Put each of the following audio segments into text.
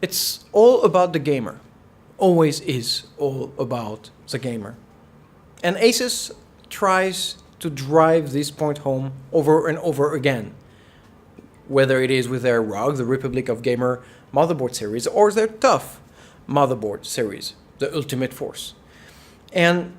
It's all about the gamer. Always is all about the gamer. And Asus tries to drive this point home over and over again. Whether it is with their ROG, the Republic of Gamer motherboard series, or their TUF motherboard series, the Ultimate Force. And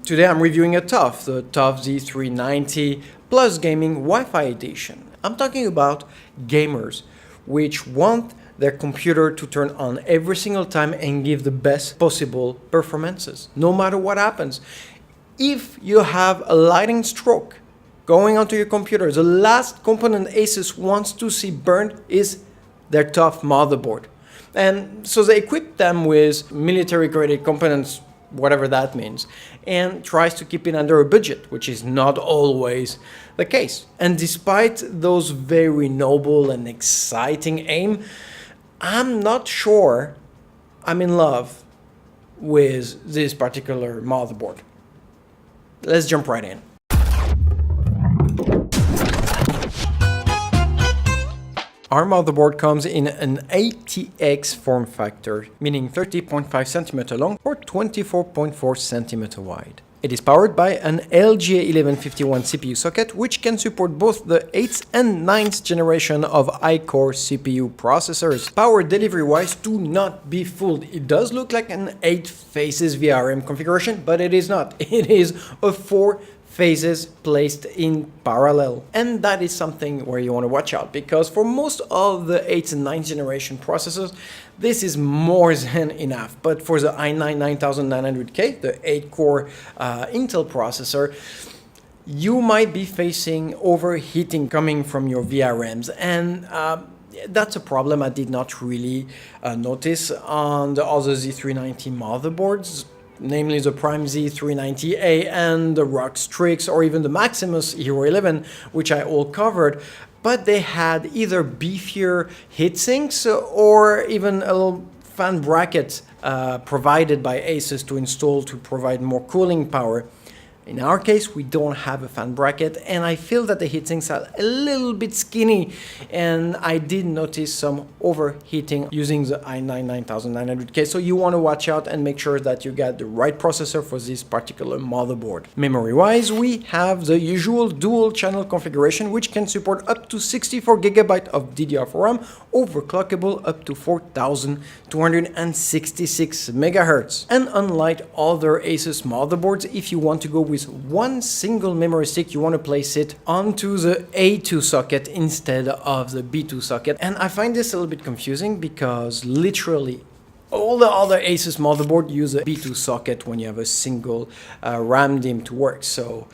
today I'm reviewing a TUF, the TUF Z390 PLUS Gaming Wi-Fi edition. I'm talking about gamers which want their computer to turn on every single time and give the best possible performances, no matter what happens. If you have a lightning stroke going onto your computer, the last component Asus wants to see burned is their TUF motherboard. And so they equip them with military-graded components, whatever that means, and tries to keep it under a budget, which is not always the case. And despite those very noble and exciting aim, I'm not sure I'm in love with this particular motherboard. Let's jump right in. Our motherboard comes in an ATX form factor, meaning 30.5 cm long or 24.4 cm wide. It is powered by an LGA1151 CPU socket, which can support both the 8th and 9th generation of i-Core CPU processors. Power delivery-wise, do not be fooled. It does look like an 8 phases VRM configuration, but it is not. It is a 4 phases placed in parallel. And that is something where you want to watch out, because for most of the 8th and 9th generation processors, this is more than enough. But for the i9 9900K, the 8-core Intel processor, you might be facing overheating coming from your VRMs. And that's a problem I did not really notice on the other Z390 motherboards, namely the Prime Z390A and the ROG Strix, or even the Maximus Hero 11, which I all covered, but they had either beefier heatsinks or even a little fan bracket provided by Asus to install to provide more cooling power. In our case, we don't have a fan bracket, and I feel that the heatsinks are a little bit skinny, and I did notice some overheating using the i9 9900K, so you want to watch out and make sure that you get the right processor for this particular motherboard. Memory-wise, we have the usual dual-channel configuration, which can support up to 64 GB of DDR4 RAM, overclockable up to 4266 MHz. And unlike other Asus motherboards, if you want to go with one single memory stick, you want to place it onto the A2 socket instead of the B2 socket. And I find this a little bit confusing because literally all the other Asus motherboard use a B2 socket when you have a single RAM DIMM to work. So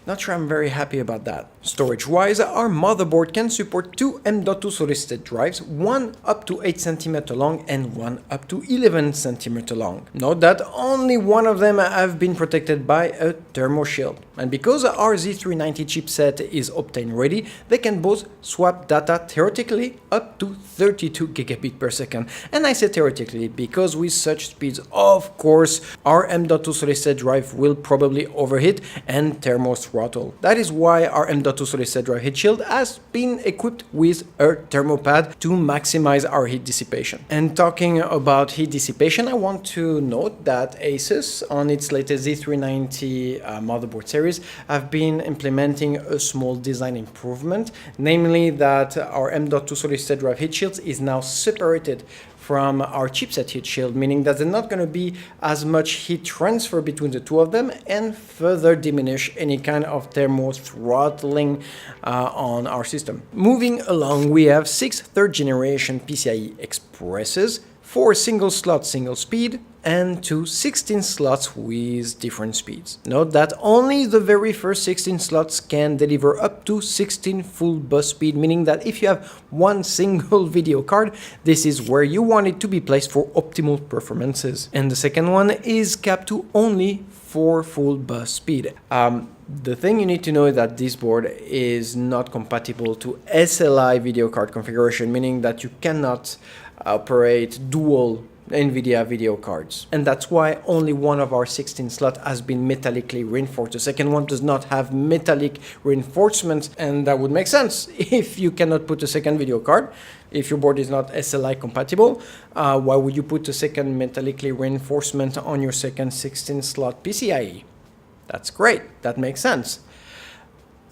not sure I'm very happy about that. Storage-wise, our motherboard can support two M.2 solid-state drives, one up to 8 cm long and one up to 11 cm long. Note that only one of them have been protected by a thermo shield. And because our Z390 chipset is Optane ready, they can both swap data theoretically up to 32 gigabit per second. And I say theoretically because with such speeds, of course, our M.2 solid-state drive will probably overheat and thermo throttle. That is why our M.2 solid-state drive heat shield has been equipped with a thermo pad to maximize our heat dissipation. And talking about heat dissipation, I want to note that Asus on its latest Z390 motherboard series have been implementing a small design improvement, namely that our M.2 solid-state drive heat shield is now separated from our chipset heat shield, meaning that there's not going to be as much heat transfer between the two of them and further diminish any kind of thermo throttling on our system. Moving along, we have 6 third generation PCIe Expresses, 4 single slot single speed, and 2 16 slots with different speeds. Note that only the very first 16 slots can deliver up to 16 full bus speed, meaning that if you have one single video card, this is where you want it to be placed for optimal performances. And the second one is capped to only 4 full bus speed. The thing you need to know is that this board is not compatible to SLI video card configuration, meaning that you cannot operate dual NVIDIA video cards. And that's why only one of our 16 slots has been metallically reinforced. The second one does not have metallic reinforcement, and that would make sense if you cannot put a second video card. If your board is not SLI compatible, why would you put a second metallically reinforcement on your second 16 slot PCIe? That's great, that makes sense.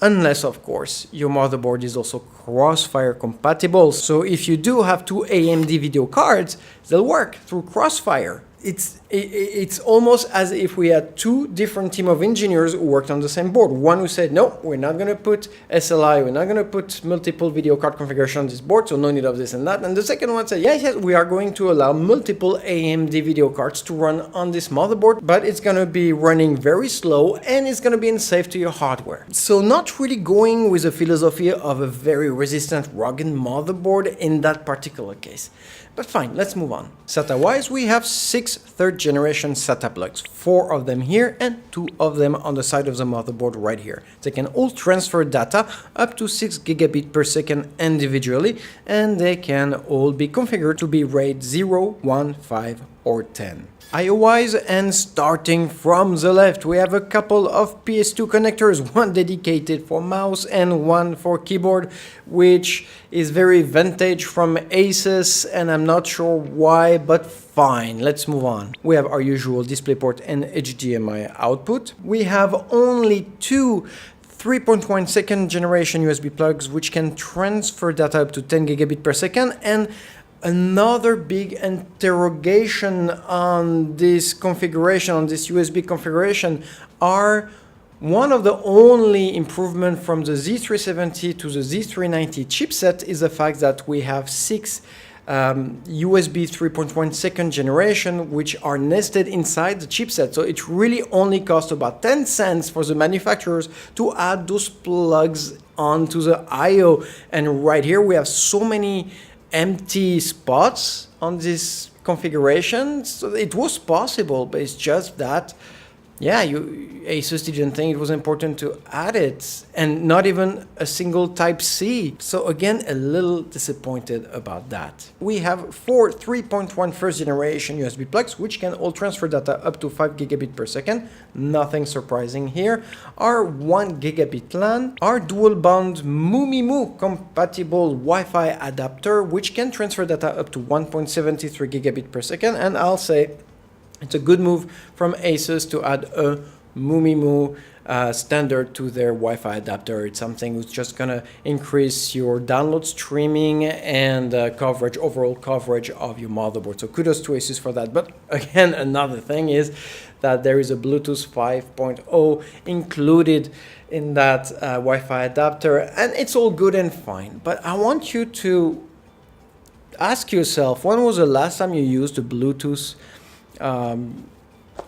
Unless, of course, your motherboard is also Crossfire compatible. So if you do have two AMD video cards, they'll work through Crossfire. It's almost as if we had two different team of engineers who worked on the same board. One who said, no, we're not going to put SLI, we're not going to put multiple video card configuration on this board, so no need of this and that. And the second one said, yes, we are going to allow multiple AMD video cards to run on this motherboard, but it's going to be running very slow and it's going to be unsafe to your hardware. So not really going with the philosophy of a very resistant, rugged motherboard in that particular case. But fine, let's move on. SATA-wise, we have 6 third-generation SATA plugs, 4 of them here and 2 of them on the side of the motherboard right here. They can all transfer data up to 6 gigabit per second individually, and they can all be configured to be RAID 0, 1, 5, or 10. IO-wise, and starting from the left, we have a couple of PS2 connectors, one dedicated for mouse and one for keyboard, which is very vintage from Asus, and I'm not sure why, but fine, let's move on. We have our usual DisplayPort and HDMI output. We have only 2 3.1 second generation USB plugs, which can transfer data up to 10 gigabit per second, and another big interrogation on this configuration, on this USB configuration, are one of the only improvement from the Z370 to the Z390 chipset is the fact that we have 6 USB 3.1 second generation, which are nested inside the chipset. So it really only costs about 10 cents for the manufacturers to add those plugs onto the IO. And right here we have so many empty spots on this configuration, so it was possible, but it's just that, yeah, Asus didn't think it was important to add it, and not even a single Type-C. So again, a little disappointed about that. We have 4 3.1 first generation USB plugs, which can all transfer data up to 5 gigabit per second. Nothing surprising here. Our 1 gigabit LAN, our dual band mu-mimo compatible Wi-Fi adapter, which can transfer data up to 1.73 gigabit per second, and I'll say it's a good move from Asus to add a mu-mimo standard to their Wi-Fi adapter. It's something that's just gonna increase your download streaming and coverage, overall coverage of your motherboard. So kudos to Asus for that. But again, another thing is that there is a Bluetooth 5.0 included in that Wi-Fi adapter, and it's all good and fine. But I want you to ask yourself, when was the last time you used a Bluetooth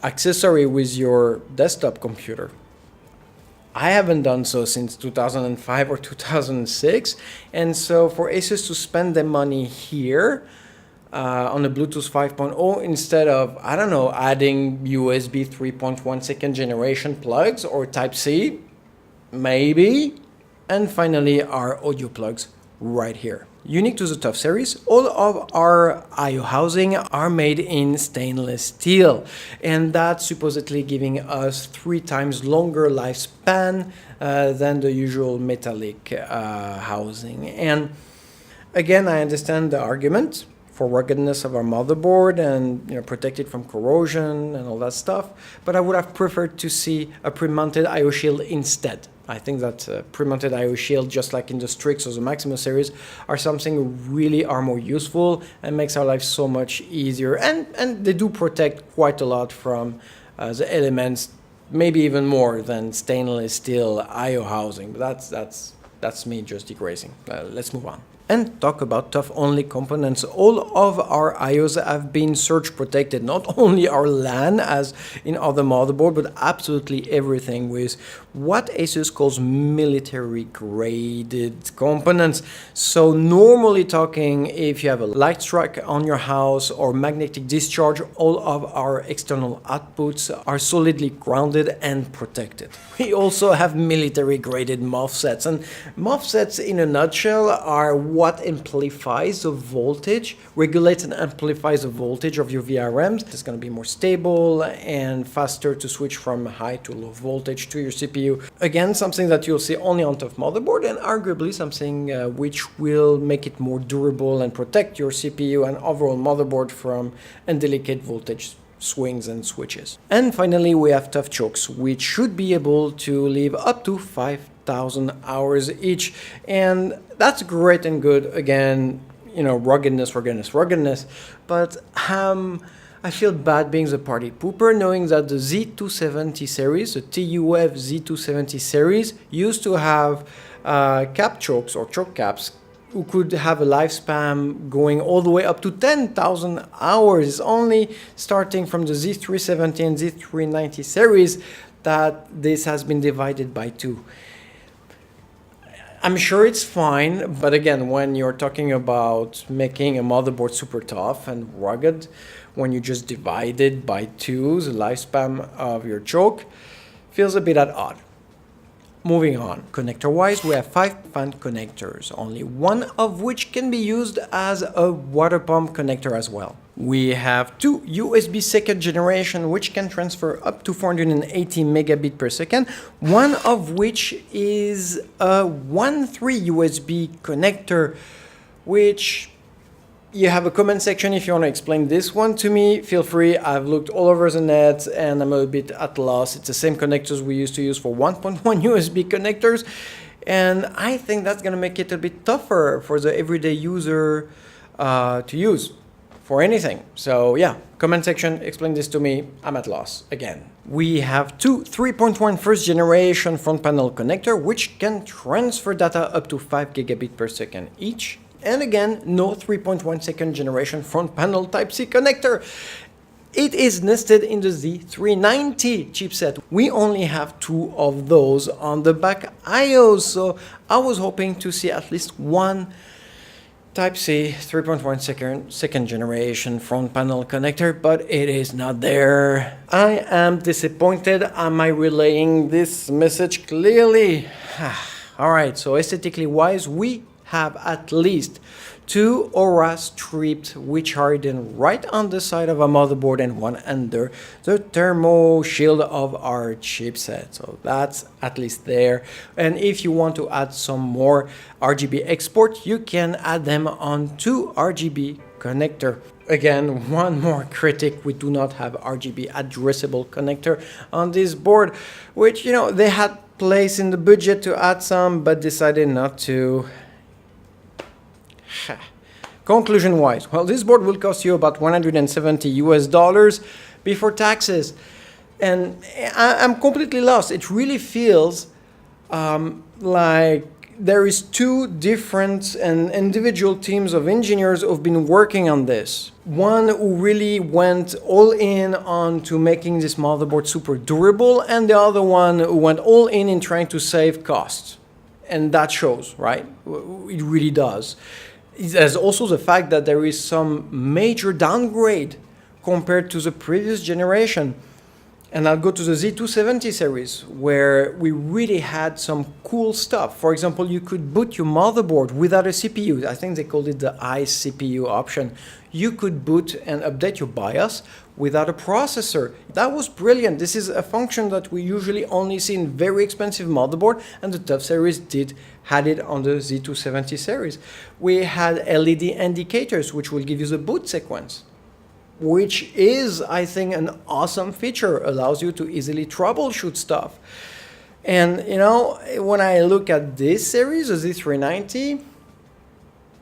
accessory with your desktop computer? I haven't done so since 2005 or 2006, and so for Asus to spend the money here on the Bluetooth 5.0 instead of, I don't know, adding USB 3.1 second generation plugs or Type-C, maybe. And finally, our audio plugs right here. Unique to the TUF series, all of our IO housing are made in stainless steel, and that's supposedly giving us 3 times longer lifespan than the usual metallic housing. And again, I understand the argument for ruggedness of our motherboard and, you know, protect it from corrosion and all that stuff, but I would have preferred to see a pre-mounted IO shield instead. I think that pre-mounted IO shield, just like in the Strix or the Maximo series, are something really are more useful and makes our life so much easier. And they do protect quite a lot from the elements, maybe even more than stainless steel IO housing. But that's me just digressing. Let's move on and talk about TUF-only components. All of our IOs have been surge protected, not only our LAN as in other motherboard, but absolutely everything with what Asus calls military graded components. So normally talking, if you have a light strike on your house or magnetic discharge, all of our external outputs are solidly grounded and protected. We also have military graded MOSFETs, and MOSFETs in a nutshell are what amplifies the voltage, regulates and amplifies the voltage of your VRMs. It's going to be more stable and faster to switch from high to low voltage to your CPU. Again, something that you'll see only on TUF motherboard, and arguably something which will make it more durable and protect your CPU and overall motherboard from indelicate voltage swings and switches. And finally, we have TUF chokes, which should be able to live up to 5,000 hours each, and that's great and good. Again, you know, ruggedness, but I feel bad being the party pooper, knowing that the Z270 series, the TUF Z270 series, used to have cap chokes or choke caps who could have a lifespan going all the way up to 10,000 hours. It's only starting from the Z370 and Z390 series that this has been divided by 2. I'm sure it's fine, but again, when you're talking about making a motherboard super tough and rugged, when you just divide it by 2, the lifespan of your choke feels a bit at odd. Moving on, connector-wise, we have 5 fan connectors, only one of which can be used as a water pump connector as well. We have 2 USB second generation, which can transfer up to 480 megabit per second, one of which is a 1.3 USB connector, which you have a comment section if you want to explain this one to me. Feel free. I've looked all over the net and I'm a bit at loss. It's the same connectors we used to use for 1.1 USB connectors, and I think that's going to make it a bit tougher for the everyday user to use for anything. So yeah, comment section, explain this to me. I'm at loss again. We have 2 3.1 first generation front panel connector, which can transfer data up to 5 gigabit per second each. And again, no 3.1 second generation front panel Type-C connector. It is nested in the Z390 chipset. We only have 2 of those on the back IOs, so I was hoping to see at least one Type-C 3.1 second generation front panel connector, but it is not there. I am disappointed. Am I relaying this message clearly? Alright, so aesthetically wise, we have at least 2 aura strips, which are hidden right on the side of a motherboard and one under the thermo shield of our chipset. So that's at least there. And if you want to add some more RGB export, you can add them on 2 RGB connector. Again, one more critic, we do not have RGB addressable connector on this board, which, you know, they had place in the budget to add some, but decided not to. Conclusion wise, well, this board will cost you about $170 before taxes, and I'm completely lost. It really feels like there is 2 different and individual teams of engineers who've been working on this. One who really went all in on to making this motherboard super durable, and the other one who went all in trying to save costs. And that shows, right? It really does. There's also the fact that there is some major downgrade compared to the previous generation. And I'll go to the Z270 series, where we really had some cool stuff. For example, you could boot your motherboard without a CPU. I think they called it the iCPU option. You could boot and update your BIOS without a processor. That was brilliant. This is a function that we usually only see in very expensive motherboard, and the TUF series had it on the Z270 series. We had LED indicators, which will give you the boot sequence, which is, I think, an awesome feature. Allows you to easily troubleshoot stuff. And, you know, when I look at this series, the Z390,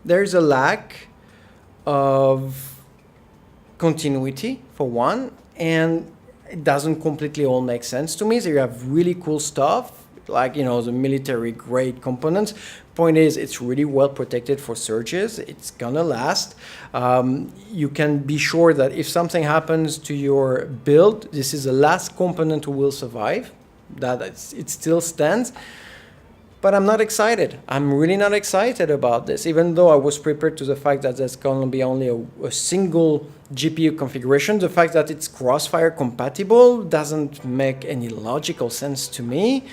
there's a lack of continuity, for one, and it doesn't completely all make sense to me. So you have really cool stuff, like, you know, the military grade components. Point is, it's really well protected for surges. It's gonna last. You can be sure that if something happens to your build, this is the last component who will survive. That it still stands. But I'm not excited. I'm really not excited about this, even though I was prepared to the fact that there's going to be only a single GPU configuration. The fact that it's Crossfire compatible doesn't make any logical sense to me.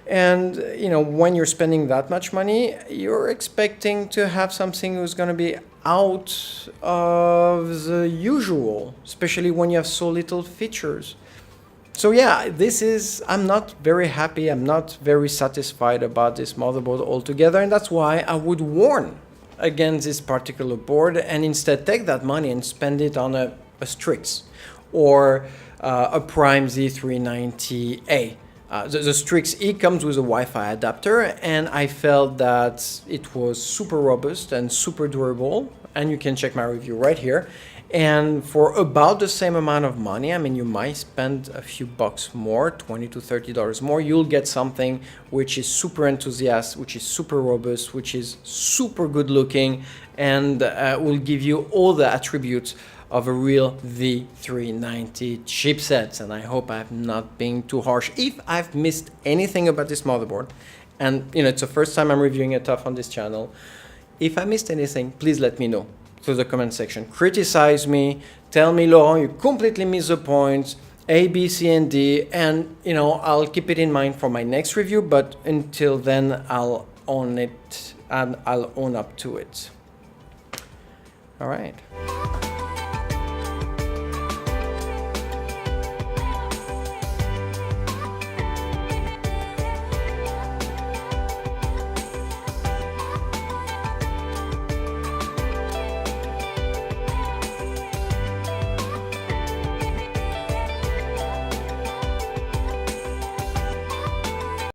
And you know, when you're spending that much money, you're expecting to have something who's going to be out of the usual, especially when you have so little features. So yeah, I'm not very happy, I'm not very satisfied about this motherboard altogether, and that's why I would warn against this particular board and instead take that money and spend it on a Strix or a Prime Z390A. The Strix E comes with a Wi-Fi adapter, and I felt that it was super robust and super durable, and you can check my review right here. And for about the same amount of money, I mean, you might spend a few bucks more, $20 to $30 more, you'll get something which is super enthusiastic, which is super robust, which is super good looking, and will give you all the attributes of a real Z390 chipset. And I hope I'm not being too harsh. If I've missed anything about this motherboard, and you know, it's the first time I'm reviewing a TUF on this channel, if I missed anything, please let me know through the comment section. Criticize me, tell me, Laurent, you completely missed the points, A, B, C, and D, and you know, I'll keep it in mind for my next review, but until then, I'll own it and I'll own up to it. All right.